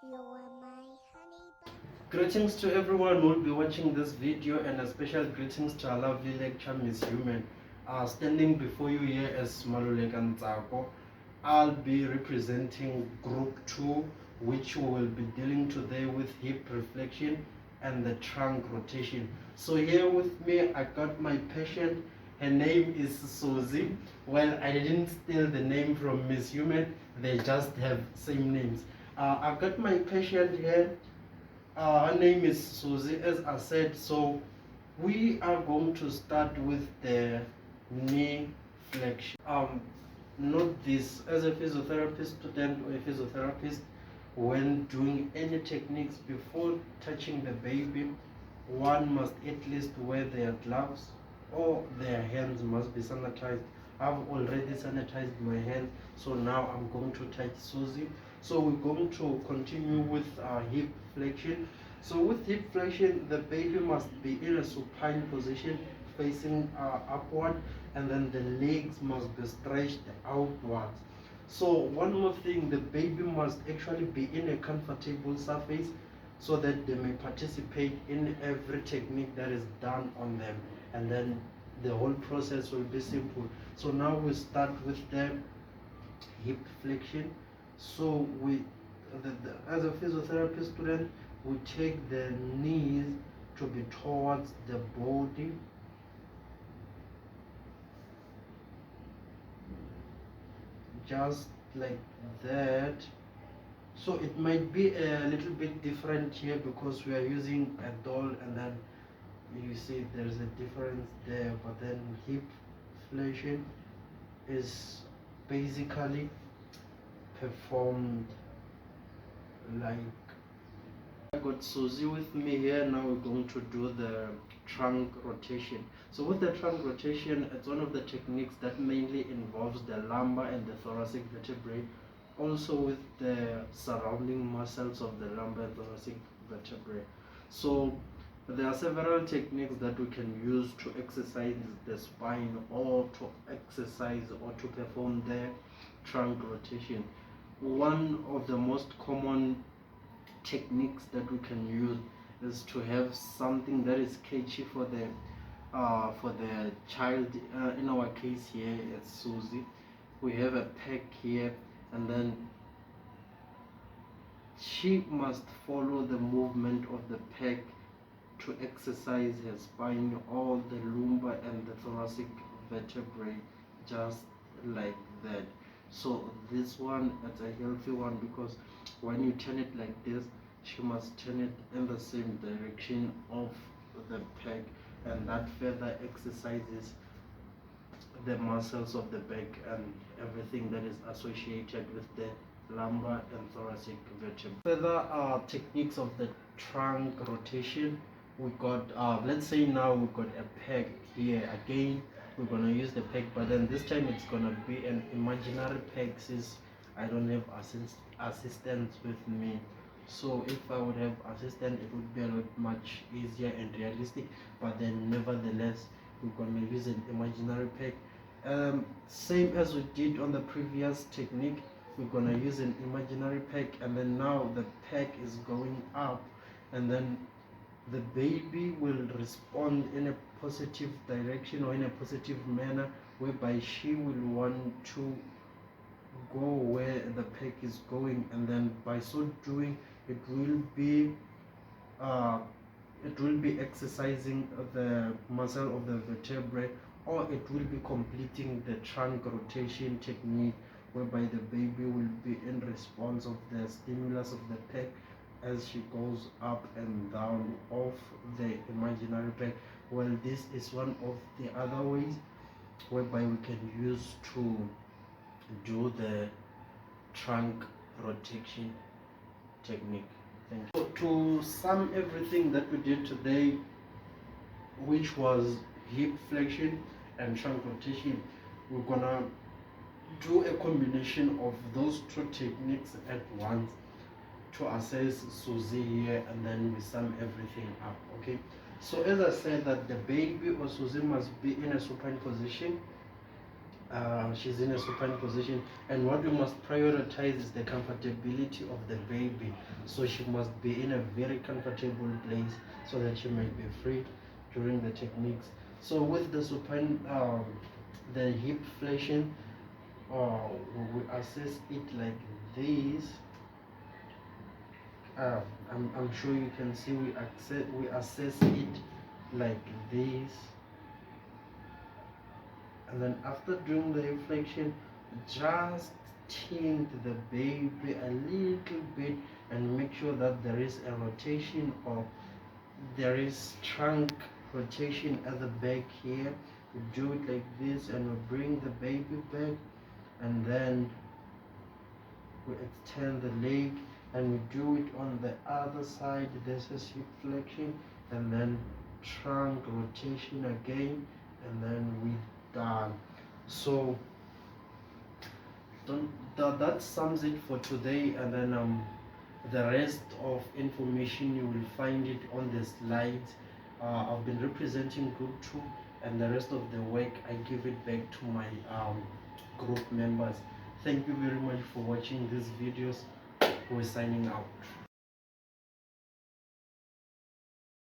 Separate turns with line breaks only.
You are my honey bun.
Greetings to everyone who will be watching this video, and a special greetings to our lovely lecturer, Miss Human. Standing before you here as Maluleka Ntsako, I'll be representing Group 2, which we will be dealing today with hip reflection and the trunk rotation. So here with me, I got my patient. Her name is Susie. Well, I didn't steal the name from Miss Human. They just have same names. I got my patient here. Her name is Susie, as I said. So we are going to start with the knee flexion. Note this: as a physiotherapy student or a physiotherapist, when doing any techniques before touching the baby, one must at least wear their gloves or their hands must be sanitized. I've already sanitized my hands, so now I'm going to touch Susie. So we're going to continue with hip flexion. So with hip flexion, the baby must be in a supine position facing upward, and then the legs must be stretched outwards. So one more thing, the baby must actually be in a comfortable surface so that they may participate in every technique that is done on them, and then the whole process will be simple. So now we start with the hip flexion. So as a physiotherapy student, we take the knees to be towards the body, just like that. So it might be a little bit different here because we are using a doll, and then you see there's a difference there, but then hip flexion is basically performed like. I got Susie with me here. Now we're going to do the trunk rotation. So with the trunk rotation, it's one of the techniques that mainly involves the lumbar and the thoracic vertebrae, also with the surrounding muscles of the lumbar and thoracic vertebrae. So there are several techniques that we can use to exercise the spine, or to exercise or to perform the trunk rotation. One of the most common techniques that we can use is to have something that is catchy for the child. In our case here, it's Susie. We have a peg here, and then she must follow the movement of the peg to exercise her spine, all the lumbar and the thoracic vertebrae, just like that. So this one, it's a healthy one, because when you turn it like this, she must turn it in the same direction of the peg, and that further exercises the muscles of the back and everything that is associated with the lumbar and thoracic vertebrae. Further techniques of the trunk rotation, we got let's say now we got a peg here. Again, we're gonna use the peg, but then this time it's gonna be an imaginary peg, since I don't have assistants with me. So if I would have assistant, it would be a lot much easier and realistic, but then nevertheless we're gonna use an imaginary peg. Same as we did on the previous technique, we're gonna use an imaginary peg, and then now the peg is going up, and then the baby will respond in a positive direction or in a positive manner, whereby she will want to go where the peg is going, and then by so doing it will be exercising the muscle of the vertebrae, or it will be completing the trunk rotation technique, whereby the baby will be in response of the stimulus of the peg as she goes up and down of the imaginary peg. Well, this is one of the other ways whereby we can use to do the trunk rotation technique. Thank you. So to sum everything that we did today, which was hip flexion and trunk rotation, we're gonna do a combination of those two techniques at once to assess Susie here, and then we sum everything up. Okay, so as I said, that the baby or Susie must be in a supine position, she's in a supine position, and what we must prioritize is the comfortability of the baby. So she must be in a very comfortable place so that she might be free during the techniques. So with the supine, the hip flexion, we assess it like this. I'm sure you can see we assess it like this, and then after doing the reflection, just tint the baby a little bit and make sure that there is a rotation, or there is trunk rotation at the back here. We do it like this and we bring the baby back, and then we extend the leg and we do it on the other side. This is hip flexion, and then trunk rotation again, and then we done. So that sums it for today, and then the rest of information you will find it on the slides. I've been representing group 2, and the rest of the work I give it back to my group members. Thank you very much for watching these videos. We're signing out.